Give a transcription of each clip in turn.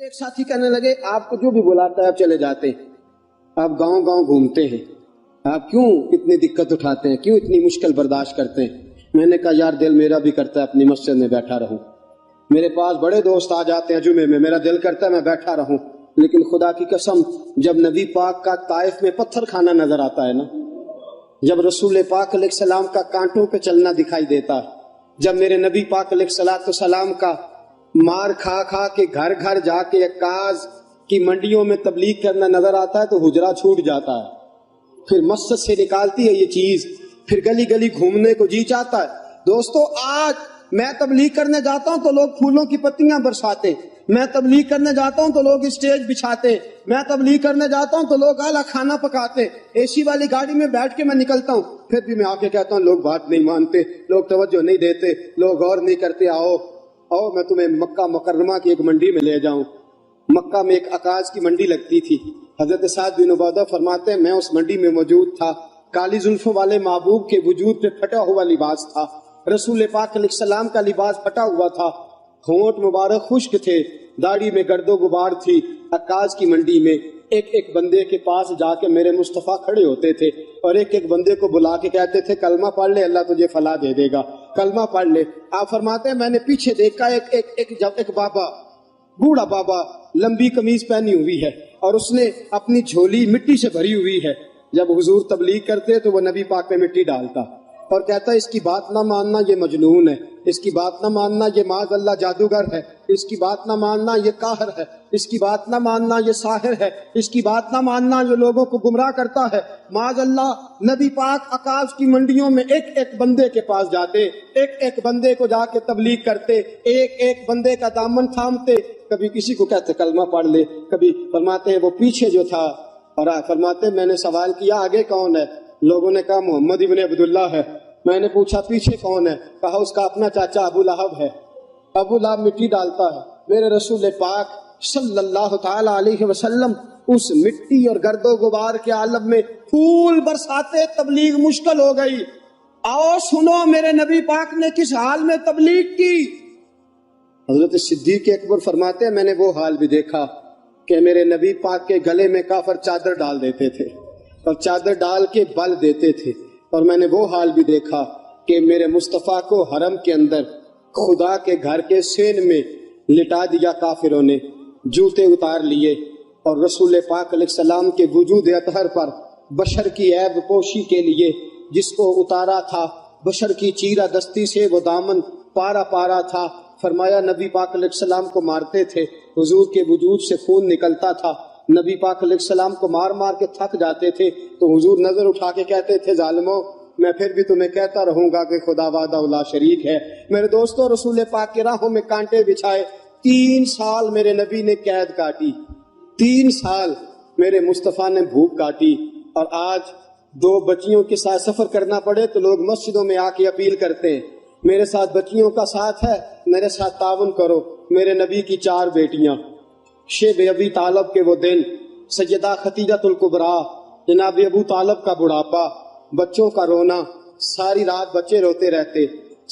ایک ساتھی کہنے لگے آپ کو جو بھی بلاتا ہے آپ چلے جاتے ہیں, آپ گاؤں گاؤں گھومتے ہیں, آپ کیوں اتنی دقت اٹھاتے ہیں, کیوں اتنی مشکل برداشت کرتے ہیں؟ میں نے کہا یار دل میرا بھی کرتا ہے اپنی مسجد میں بیٹھا رہوں, میرے پاس بڑے دوست آ جاتے ہیں جمعے میں, میرا دل کرتا ہے میں بیٹھا رہوں, لیکن خدا کی قسم جب نبی پاک کا طائف میں پتھر کھانا نظر آتا ہے نا, جب رسول پاک علیہ السلام کا کانٹوں پہ چلنا دکھائی دیتا ہے, جب میرے نبی پاک علیہ السلام کا مار کھا کھا کے گھر گھر جا کے عکاظ کی منڈیوں میں تبلیغ کرنا نظر آتا ہے تو حجرہ چھوٹ جاتا ہے, پھر مسجد سے نکالتی ہے یہ چیز, پھر گلی گلی گھومنے کو جی چاہتا ہے. دوستو آج میں تبلیغ کرنے جاتا ہوں تو لوگ پھولوں کی پتیاں برساتے, میں تبلیغ کرنے جاتا ہوں تو لوگ اسٹیج بچھاتے, میں تبلیغ کرنے جاتا ہوں تو لوگ اعلیٰ کھانا پکاتے, اے سی والی گاڑی میں بیٹھ کے میں نکلتا ہوں, پھر بھی میں آ کے کہتا ہوں لوگ بات نہیں مانتے, لوگ توجہ نہیں دیتے, لوگ غور نہیں کرتے. آؤ میں تمہیں مکہ مکرمہ کی ایک منڈی میں لے جاؤں. مکہ میں ایک عکاظ کی منڈی لگتی تھی. حضرت سعد بن عبادہ فرماتے ہیں میں اس منڈی میں موجود تھا. کالی زلفوں والے محبوب کے وجود پہ پھٹا ہوا لباس تھا, رسول پاک علیہ السلام کا لباس پھٹا ہوا تھا, ہونٹ مبارک خشک تھے, داڑھی میں گرد و غبار تھی. عکاظ کی منڈی میں ایک ایک بندے کے پاس جا کے میرے مصطفیٰ کھڑے ہوتے تھے اور ایک ایک بندے کو بلا کے کہتے تھے کلمہ پڑھ لے اللہ تجھے فلاح دے دے گا, کلمہ پڑھ لے. آپ فرماتے ہیں میں نے پیچھے دیکھا ایک بابا, بوڑھا بابا, لمبی قمیض پہنی ہوئی ہے اور اس نے اپنی جھولی مٹی سے بھری ہوئی ہے. جب حضور تبلیغ کرتے تو وہ نبی پاک پہ مٹی ڈالتا اور کہتا اس کی بات نہ ماننا یہ مجنون ہے, اس کی بات نہ ماننا یہ معاذ اللہ جادوگر ہے, اس کی بات نہ ماننا یہ قاہر ہے, اس کی بات نہ ماننا یہ ساحر ہے, اس کی بات نہ ماننا یہ لوگوں کو گمراہ کرتا ہے. معاذ اللہ نبی پاک عکاظ کی منڈیوں میں ایک ایک بندے کے پاس جاتے, ایک ایک بندے کو جا کے تبلیغ کرتے, ایک ایک بندے کا دامن تھامتے, کبھی کسی کو کہتے کلمہ پڑھ لے, کبھی فرماتے ہیں وہ پیچھے جو تھا, اور فرماتے میں نے سوال کیا آگے کون ہے, لوگوں نے کہا محمد ابن عبداللہ ہے. میں نے پوچھا پیچھے کون ہے, کہا اس کا اپنا چاچا ابو لہب ہے. ابو لہب مٹی ڈالتا ہے. میرے رسول پاک صلی اللہ تعالی علیہ وسلم اس مٹی اور گرد و غبار کے عالم میں پھول برساتے, تبلیغ مشکل ہو گئی. آؤ سنو میرے نبی پاک نے کس حال میں تبلیغ کی. حضرت صدیق اکبر فرماتے ہیں میں نے وہ حال بھی دیکھا کہ میرے نبی پاک کے گلے میں کافر چادر ڈال دیتے تھے اور چادر ڈال کے بل دیتے تھے, اور میں نے وہ حال بھی دیکھا کہ میرے مصطفیٰ کو حرم کے اندر خدا کے گھر کے سین میں لٹا دیا کافروں نے, جوتے اتار لیے, اور رسول پاک علیہ السلام کے وجود اطہر پر بشر کی عیب پوشی کے لیے جس کو اتارا تھا, بشر کی چیرہ دستی سے وہ دامن پارا پارا تھا. فرمایا نبی پاک علیہ السلام کو مارتے تھے, حضور کے وجود سے خون نکلتا تھا, نبی پاک علیہ السلام کو مار مار کے تھک جاتے تھے تو حضور نظر اٹھا کے کہتے تھے ظالموں میں پھر بھی تمہیں کہتا رہوں گا کہ خدا وحدہ لا شریک ہے. میرے دوستو رسول پاک کی راہوں میں کانٹے بچھائے, 3 سال میرے نبی نے قید کاٹی, 3 سال میرے مصطفیٰ نے بھوک کاٹی. اور آج 2 بچیوں کے ساتھ سفر کرنا پڑے تو لوگ مسجدوں میں آ کے اپیل کرتے ہیں میرے ساتھ بچیوں کا ساتھ ہے, میرے ساتھ تعاون کرو. میرے نبی کی 4 بیٹیاں, شیب ابی طالب کے وہ دن, سیدہ خدیجہ الکبریٰ, جناب ابو طالب کا بڑھاپا, بچوں کا رونا, ساری رات بچے روتے رہتے,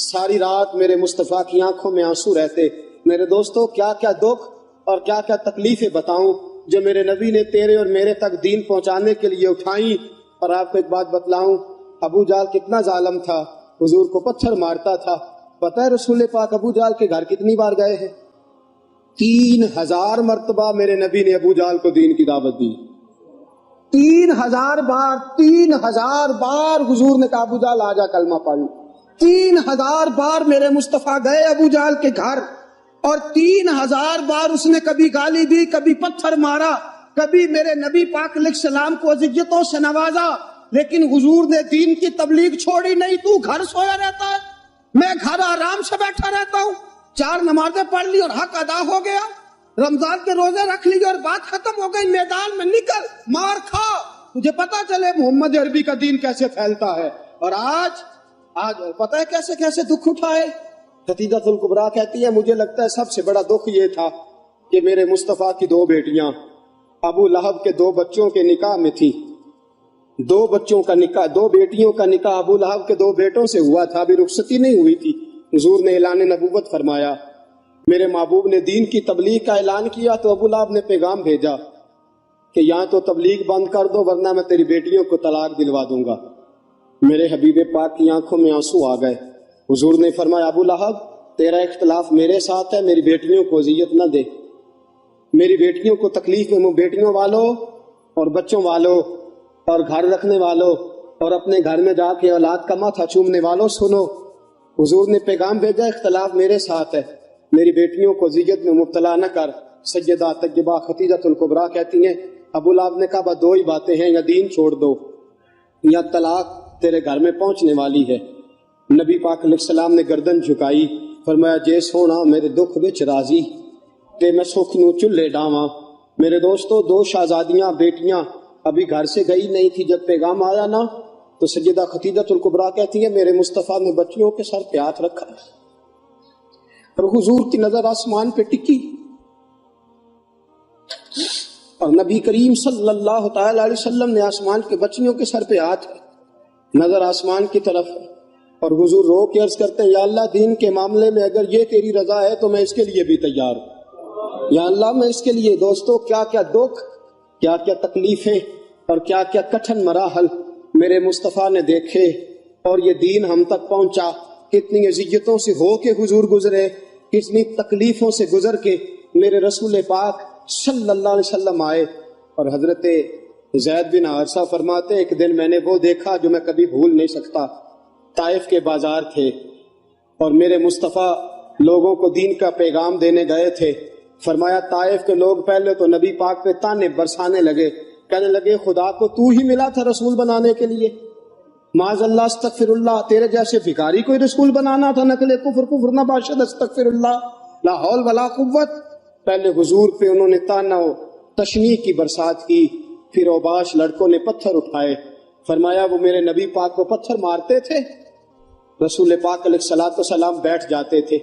ساری رات میرے مصطفیٰ کی آنکھوں میں آنسو رہتے. میرے دوستو کیا کیا دکھ اور کیا کیا تکلیفیں بتاؤں جو میرے نبی نے تیرے اور میرے تک دین پہنچانے کے لیے اٹھائیں. اور آپ کو ایک بات بتلاؤں, ابو جہل کتنا ظالم تھا, حضور کو پتھر مارتا تھا. پتہ ہے رسول پاک ابو جہل کے گھر کتنی بار گئے ہیں؟ 3000 مرتبہ میرے نبی نے ابو جہل کو دین کی دعوت دی. 3000 بار, 3000 بار حضور نے کہا ابو جہل آ جا کلمہ پڑھ. 3000 بار میرے مصطفیٰ گئے ابو جہل کے گھر, اور 3000 بار اس نے کبھی گالی دی, کبھی پتھر مارا, کبھی میرے نبی پاک علیہ السلام کو اذیتوں سے نوازا, لیکن حضور نے دین کی تبلیغ چھوڑی نہیں. تو گھر سویا رہتا ہے, میں گھر آرام سے بیٹھا رہتا ہوں, 4 نمازیں پڑھ لی اور حق ادا ہو گیا, رمضان کے روزے رکھ لیے اور بات ختم ہو گئی. میدان میں نکل, مار کھا, تجھے پتا چلے محمد عربی کا دین کیسے پھیلتا ہے. اور آج پتہ ہے کیسے کیسے دکھ اٹھائے. خدیجہ الکبریٰ کہتی ہے مجھے لگتا ہے سب سے بڑا دکھ یہ تھا کہ میرے مصطفیٰ کی 2 بیٹیاں ابو لہب کے 2 بچوں کے نکاح میں تھی. 2 بچوں کا نکاح, 2 بیٹیوں کا نکاح ابو لہب کے 2 بیٹوں سے ہوا تھا, ابھی رخصتی نہیں ہوئی تھی. حضور نے اعلان نبوت فرمایا, میرے محبوب نے دین کی تبلیغ کا اعلان کیا تو ابو لہب نے پیغام بھیجا کہ یہاں تو تبلیغ بند کر دو ورنہ میں تیری بیٹیوں کو طلاق دلوا دوں گا۔ میرے حبیب پاک کی آنکھوں میں آنسو آ گئے۔ حضور نے فرمایا ابو لہب تیرا اختلاف میرے ساتھ ہے، میری بیٹیوں کو اذیت نہ دے، میری بیٹیوں کو تکلیف میں، بیٹیوں والوں اور بچوں والوں اور گھر رکھنے والوں اور اپنے گھر میں جا کے اولاد کا ماتھا چومنے والوں سنو، حضور نے پیغام بھیجا اختلاف میرے ساتھ ہے، میری بیٹیوں کو اذیت میں مبتلا نہ کر۔ سیدہ طیبہ خدیجہ الکبریٰ کہتی ہیں ابو لہب نے کہا دو ہی باتیں ہیں، یا دین چھوڑ دو یا طلاق تیرے گھر میں پہنچنے والی ہے۔ نبی پاک علیہ السلام نے گردن جھکائی، فرمایا جے سونا میرے دکھ وچ راضی تے میں سکھ نو چلے ڈاواں۔ میرے دوستو دو شہزادیاں بیٹیاں ابھی گھر سے گئی نہیں تھی، جب پیغام آیا نا تو سیدہ خدیجہ الکبریٰ کہتی ہیں میرے مصطفیٰ نے بچیوں کے سر پہ ہاتھ رکھا اور حضور کی نظر آسمان پہ ٹکی اور نبی کریم صلی اللہ تعالی علیہ وسلم نے آسمان کے بچیوں کے سر پہ ہاتھ نظر آسمان کی طرف اور حضور رو کے عرض کرتے ہیں یا اللہ دین کے معاملے میں اگر یہ تیری رضا ہے تو میں اس کے لیے بھی تیار ہوں، یا اللہ میں اس کے لیے۔ دوستو کیا کیا دکھ، کیا کیا تکلیفیں اور کیا کیا کٹھن مراحل میرے مصطفیٰ نے دیکھے اور یہ دین ہم تک پہنچا۔ کتنی اذیتوں سے ہو کے حضور گزرے، کتنی تکلیفوں سے گزر کے میرے رسول پاک صلی اللہ علیہ وسلم آئے۔ اور حضرت زید بن حارثہ فرماتے ایک دن میں نے وہ دیکھا جو میں کبھی بھول نہیں سکتا۔ طائف کے بازار تھے اور میرے مصطفیٰ لوگوں کو دین کا پیغام دینے گئے تھے۔ فرمایا طائف کے لوگ پہلے تو نبی پاک پہ تانے برسانے لگے، کہنے لگے خدا کو تو ہی ملا تھا رسول بنانے کے لیے، معاذ اللہ استغفر اللہ، تیرے جیسے بھکاری کوئی رسول بنانا تھا، نقل کفر کفر نہ باشد استغفر اللہ لا حول ولا قوت۔ پہلے حضور پہ انہوں نے تانا و تشنیع کی برسات کی، پھر اوباش لڑکوں نے پتھر اٹھائے۔ فرمایا وہ میرے نبی پاک کو پتھر مارتے تھے، رسول پاک علیہ الصلوۃ والسلام بیٹھ جاتے تھے،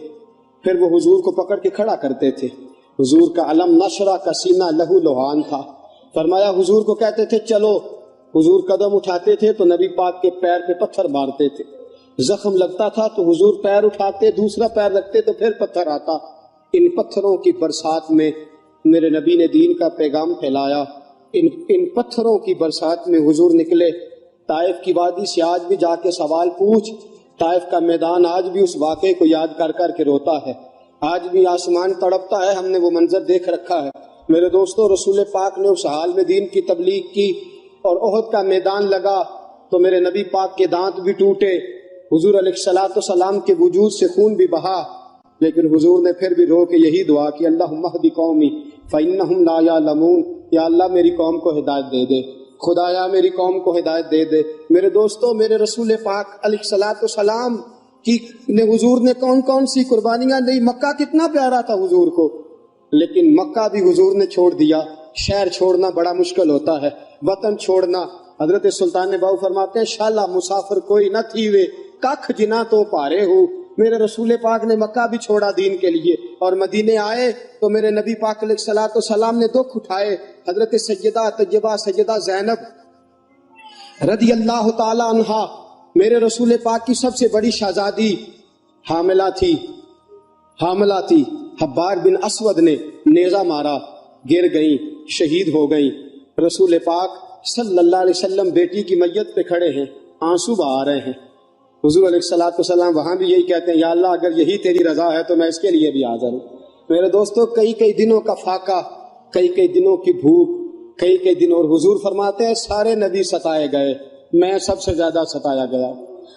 پھر وہ حضور کو پکڑ کے کھڑا کرتے تھے۔ حضور کا علم نشرہ کا سینہ لہو لوہان تھا۔ فرمایا حضور کو کہتے تھے چلو، حضور قدم اٹھاتے تھے تو نبی پاک کے پیر پہ پتھر مارتے تھے، زخم لگتا تھا تو حضور پیر اٹھاتے، دوسرا پیر رکھتے تو پھر پتھر آتا۔ ان پتھروں کی برسات میں میرے نبی نے دین کا پیغام پھیلایا۔ ان پتھروں کی برسات میں حضور نکلے۔ طائف کی وادی سے آج بھی جا کے سوال پوچھ، طائف کا میدان آج بھی اس واقعے کو یاد کر کر کے روتا ہے، آج بھی آسمان تڑپتا ہے، ہم نے وہ منظر دیکھ رکھا ہے۔ میرے دوستو رسول پاک نے اس حال میں دین کی تبلیغ کی اور احد کا میدان لگا تو میرے نبی پاک کے دانت بھی ٹوٹے، حضور علیہ الصلوۃ والسلام کے وجود سے خون بھی بہا، لیکن حضور نے پھر بھی رو کے یہی دعا کی اللہم اہد قومی فإنہم لا یعلمون، یا اللہ میری قوم کو ہدایت دے دے، خدایا میری قوم کو ہدایت دے دے۔ میرے دوستو میرے رسول پاک علیہ الصلوۃ والسلام کی حضور نے کون کون سی قربانیاں دی۔ مکہ کتنا پیارا تھا حضور کو، لیکن مکہ بھی حضور نے چھوڑ دیا۔ شہر چھوڑنا بڑا مشکل ہوتا ہے، وطن چھوڑنا۔ حضرت سلطان باؤ فرماتے ہیں شالا مسافر کوئی نہ تھی وے ککھ جنا تو پارے ہو۔ میرے رسول پاک نے مکہ بھی چھوڑا دین کے لیے اور مدینے آئے تو میرے نبی پاک علیہ الصلوۃ والسلام نے دکھ اٹھائے۔ حضرت سیدہ طیبہ سیدہ زینب رضی اللہ تعالی عنہا میرے رسول پاک کی سب سے بڑی شہزادی حاملہ تھی۔ حبار بن اسود نے نیزہ مارا، گر گئیں، شہید ہو گئیں۔ رسول پاک صلی اللہ علیہ وسلم بیٹی کی میت پہ کھڑے ہیں، آنسو بہا رہے ہیں۔ حضور علیہ الصلوۃ والسلام وہاں بھی یہی کہتے ہیں یا اللہ اگر یہی تیری رضا ہے تو میں اس کے لیے بھی حاضر ہوں۔ میرے دوستو کئی دنوں کا فاقہ، کئی دنوں کی بھوک، کئی دن، اور حضور فرماتے ہیں سارے نبی ستائے گئے، میں سب سے زیادہ ستایا گیا۔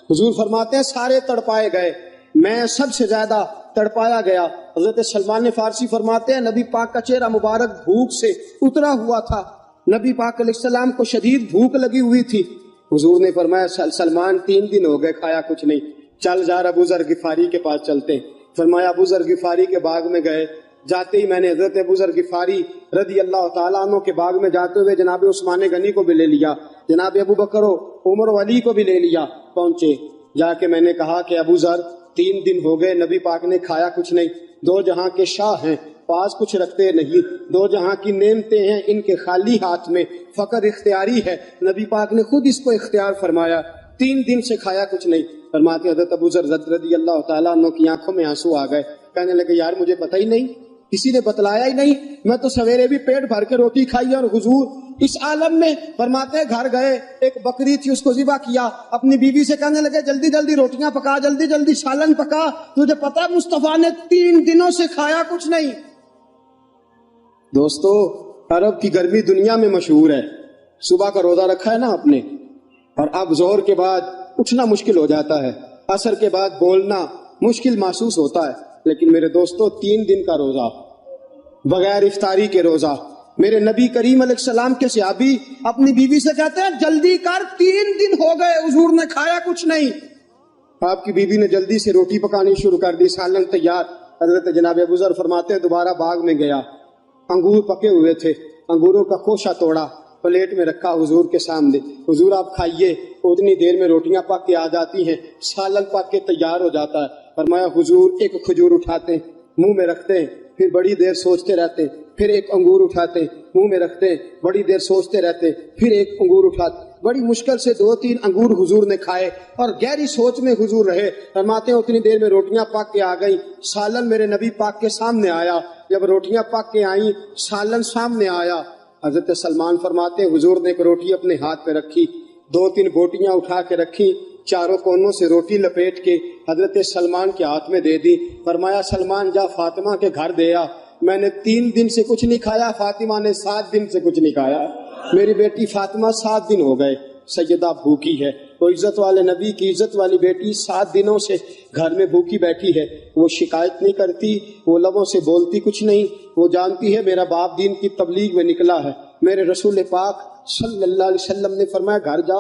حضور فرماتے ہیں سارے تڑپائے گئے، میں سب سے زیادہ تڑپایا گیا۔ حضرت سلمان فارسی فرماتے ہیں نبی پاک کا چہرہ مبارک بھوک سے اترا ہوا تھا، نبی پاک علیہ السلام کو شدید بھوک لگی ہوئی تھی۔ حضور نے فرمایا سلمان 3 دن ہو گئے کھایا کچھ نہیں، چل جا ابو ذر غفاری کے پاس چلتے ہیں۔ فرمایا ابو ذر غفاری کے باغ میں گئے، جاتے ہی میں نے حضرت ابو ذر غفاری رضی اللہ تعالیٰ عنہ کے باغ میں جاتے ہوئے جناب عثمان غنی کو بھی لے لیا، جناب ابو بکر و عمر و علی کو بھی لے لیا۔ پہنچے، جا کے میں نے کہا کہ ابو ذر 3 دن ہو گئے نبی پاک نے کھایا کچھ نہیں، 2 جہاں کے شاہ ہیں، پاس کچھ رکھتے نہیں، 2 جہاں کی نعمتیں ہیں، ان کے خالی ہاتھ میں فقر اختیاری ہے، نبی پاک نے خود اس کو اختیار فرمایا، 3 دن سے کھایا کچھ نہیں۔ فرماتے حضرت ابو ذر رضی اللہ تعالیٰ عنہ کی آنکھوں میں آنسو آ گئے۔ کہنے لگے یار مجھے پتہ ہی نہیں، کسی نے بتلایا ہی نہیں، میں تو سویرے بھی پیٹ بھر کے روٹی کھائی اور حضور اس عالم میں فرماتے ہیں گھر گئے، ایک بکری تھی اس کو ذبح کیا، اپنی بیوی سے کہنے لگے جلدی جلدی روٹیاں پکا، جلدی جلدی سالن پکا، تجھے پتا مصطفیٰ نے 3 دنوں سے کھایا کچھ نہیں۔ دوستو عرب کی گرمی دنیا میں مشہور ہے، صبح کا روزہ رکھا ہے نا آپ نے، اور اب ظہر کے بعد اٹھنا مشکل ہو جاتا ہے، عصر کے بعد بولنا مشکل محسوس ہوتا ہے، لیکن میرے دوستو 3 دن کا روزہ بغیر افطاری کے روزہ، میرے نبی کریم علیہ السلام کے صحابی اپنی بیوی سے کہتے ہیں جلدی کر 3 دن ہو گئے حضور نے کھایا کچھ نہیں۔ آپ کی بیوی نے جلدی سے روٹی پکانی شروع کر دی، سالن تیار۔ حضرت جناب ابو ذر فرماتے ہیں دوبارہ باغ میں گیا، انگور پکے ہوئے تھے، انگوروں کا خوشہ توڑا، پلیٹ میں رکھا حضور کے سامنے، حضور آپ کھائیے، اتنی دیر میں روٹیاں پک کے آ جاتی ہیں، سالن پک کے تیار ہو جاتا ہے۔ فرمایا حضور ایک کھجور اٹھاتے ہیں، منہ میں رکھتے ہیں، پھر بڑی دیر سوچتے رہتے ہیں، پھر ایک انگور اٹھاتے ہیں، منہ میں رکھتے ہیں، بڑی دیر سوچتے رہتے ہیں، پھر ایک انگور اٹھاتے، بڑی مشکل سے 2-3 انگور حضور نے کھائے اور گہری سوچ میں حضور رہے۔ فرماتے ہیں اتنی دیر میں روٹیاں پک کے آ گئیں، سالن میرے نبی پاک کے سامنے آیا، جب روٹیاں پک کے آئیں سالن سامنے آیا، حضرت سلمان فرماتے ہیں حضور نے ایک روٹی اپنے ہاتھ پہ رکھی، 2-3 بوٹیاں اٹھا کے رکھی، چاروں کونوں سے روٹی لپیٹ کے حضرت سلمان کے ہاتھ میں دے دی، فرمایا سلمان جا فاطمہ کے گھر دے آ، میں نے 3 دن سے کچھ نہیں کھایا، فاطمہ نے 7 دن سے کچھ نہیں کھایا، میری بیٹی فاطمہ 7 دن ہو گئے سیدہ بھوکی ہے، وہ عزت والے نبی کی عزت والی بیٹی 7 دنوں سے گھر میں بھوکی بیٹھی ہے، وہ شکایت نہیں کرتی، وہ لبوں سے بولتی کچھ نہیں، وہ جانتی ہے میرا باپ دین کی تبلیغ میں نکلا ہے۔ میرے رسول پاک صلی اللہ علیہ وسلم نے فرمایا گھر جا،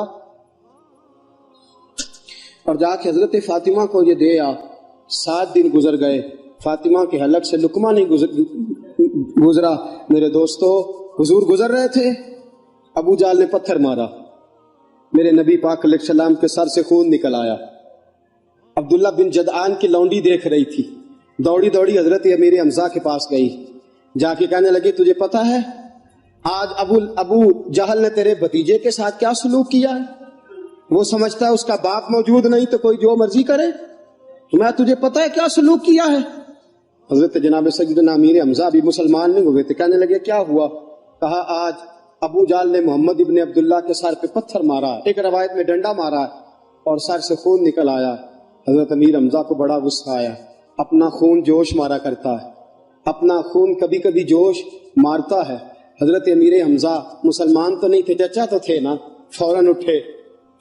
اور جا کے حضرت فاطمہ کو یہ دے آ۔ 7 دن گزر گئے، فاطمہ کے حلق سے لقمہ نہیں گزرا۔ میرے دوستو حضور گزر رہے تھے، ابو جہل نے پتھر مارا، میرے نبی پاک علیہ السلام کے سر سے خون نکل آیا۔ عبداللہ بن جدعان کی لونڈی دیکھ رہی تھی، دوڑی دوڑی حضرت امیر حمزہ کے پاس گئی، جا کے کہنے لگی تجھے پتا ہے آج ابو جہل نے تیرے بھتیجے کے ساتھ کیا سلوک کیا ہے؟ وہ سمجھتا ہے اس کا باپ موجود نہیں تو کوئی جو مرضی کرے، میں تجھے پتا ہے کیا سلوک کیا ہے؟ حضرت جناب سیدنا امیر حمزہ بھی مسلمان نہیں ہوئے تھے، کہنے لگے کیا ہوا؟ کہا آج ابو جہل نے محمد ابن عبداللہ کے سر پہ پتھر مارا، ایک روایت میں ڈنڈا مارا اور سر سے خون نکل آیا۔ حضرت امیر حمزہ کو بڑا غصہ آیا، اپنا خون جوش مارا کرتا ہے، اپنا خون کبھی کبھی جوش مارتا ہے۔ حضرت امیر حمزہ مسلمان تو نہیں تھے، چچا تو تھے نا، فوراً اٹھے،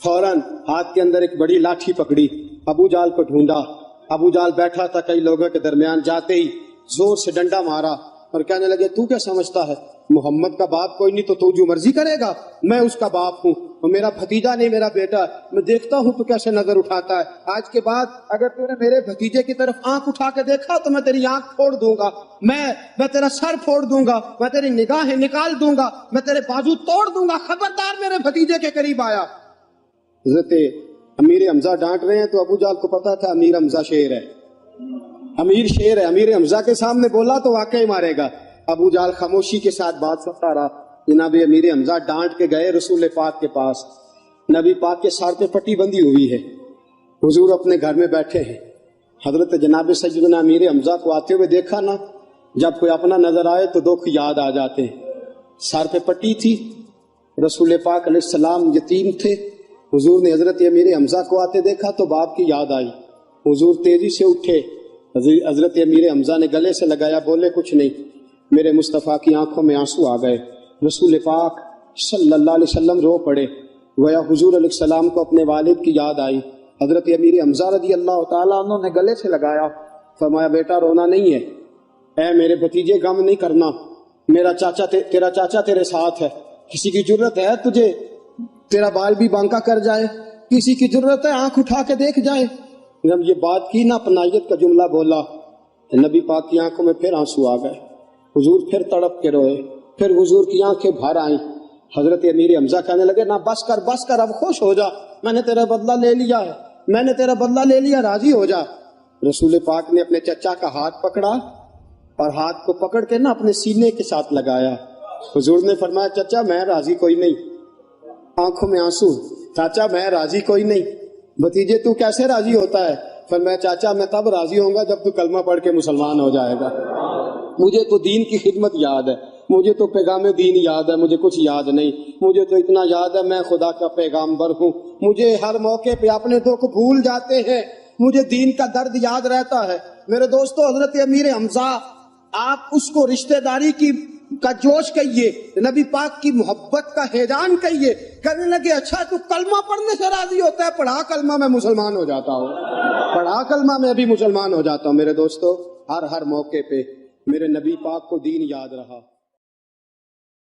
فوراً ہاتھ کے اندر ایک بڑی لاٹھی پکڑی، ابو جہل کو ڈھونڈا، ابو جہل بیٹھا تھا، کئی لوگوں کے درمیان جاتے ہی زور سے ڈنڈا مارا اور کہنے لگے تو کیا سمجھتا ہے محمد کا باپ کوئی نہیں تو جو مرضی کرے گا، میں اس کا باپ ہوں، اور میرا بھتیجا نہیں میرا بیٹا، میں دیکھتا ہوں تو کیسے نظر اٹھاتا ہے، آج کے بعد اگر تو نے میرے بھتیجے کی طرف آنکھ اٹھا کے دیکھا تو میں تیری آنکھ پھوڑ دوں گا، میں تیرا سر پھوڑ دوں گا، میں تیری نگاہیں نکال دوں گا، میں تیرے بازو توڑ دوں گا، خبردار میرے بھتیجے کے قریب آیا۔ حضرت امیر حمزہ ڈانٹ رہے ہیں تو ابو جہل کو پتا تھا امیر حمزہ شیر ہے، امیر شیر ہے، امیر حمزہ کے سامنے بولا تو واقعی مارے گا۔ ابو جہل خاموشی کے ساتھ بات سنتا رہا۔ جناب امیر حمزہ ڈانٹ کے گئے رسول پاک کے پاس، نبی پاک کے سر پہ پٹی بندھی ہوئی ہے، حضور اپنے گھر میں بیٹھے ہیں۔ حضرت جناب سیدنا امیر حمزہ کو آتے ہوئے دیکھا نا، جب کوئی اپنا نظر آئے تو دکھ یاد آ جاتے ہیں۔ سر پہ پٹی تھی، رسول پاک علیہ السلام یتیم تھے، حضور نے حضرت امیر حمزہ کو آتے دیکھا تو باپ کی یاد آئی، حضور تیزی سے اٹھے، حضرت امیر حمزہ نے گلے سے لگایا، بولے کچھ نہیں، میرے مصطفیٰ کی آنکھوں میں آنسو آ گئے۔ رسول پاک صلی اللہ علیہ وسلم رو پڑے، گویا حضور علیہ السلام کو اپنے والد کی یاد آئی۔ حضرت امیر حمزہ رضی اللہ تعالیٰ عنہ نے گلے سے لگایا، فرمایا بیٹا رونا نہیں ہے، اے میرے بھتیجے غم نہیں کرنا، میرا چاچا تیرا چاچا تیرے ساتھ ہے، کسی کی ضرورت ہے تجھے تیرا بال بھی بانکا کر جائے، کسی کی ضرورت ہے آنکھ اٹھا کے دیکھ جائے۔ جب یہ بات کی نا، اپنائیت کا جملہ بولا، نبی پاک کی آنکھوں میں پھر آنسو آ گئے، حضور پھر تڑپ کے روئے، پھر حضور کی آنکھیں بھر آئیں۔ حضرت امیر حمزہ کہنے لگے نا بس کر، اب خوش ہو جا، میں نے تیرا بدلہ لے لیا ہے، میں نے تیرا بدلہ لے لیا، راضی ہو جا۔ رسول پاک نے اپنے چچا کا ہاتھ پکڑا اور ہاتھ کو پکڑ کے نا اپنے سینے کے ساتھ لگایا۔ حضور نے فرمایا چچا میں راضی کوئی نہیں، آنکھوں میں آنسو، چاچا میں راضی کوئی نہیں، بھتیجے تو کیسے راضی ہوتا ہے؟ فرمایا چاچا میں تب راضی ہوں گا جب تو کلمہ پڑھ کے مسلمان ہو جائے گا. مجھے تو دین کی خدمت یاد ہے، مجھے تو پیغام دین یاد ہے، مجھے کچھ یاد نہیں. مجھے تو اتنا یاد ہے میں خدا کا پیغامبر ہوں. مجھے ہر موقع پہ اپنے دکھ بھول جاتے ہیں، مجھے دین کا درد یاد رہتا ہے. میرے دوستو، حضرت امیر حمزہ، آپ اس کو رشتہ داری کا جوش کہیے، نبی پاک کی محبت کا ہیجان کہیے. کہنے لگے اچھا تو کلمہ پڑھنے سے راضی ہوتا ہے؟ پڑھا کلمہ میں مسلمان ہو جاتا ہوں، پڑھا کلمہ میں بھی مسلمان ہو جاتا ہوں. میرے دوستو، ہر موقع پہ میرے نبی پاک کو دین یاد رہا.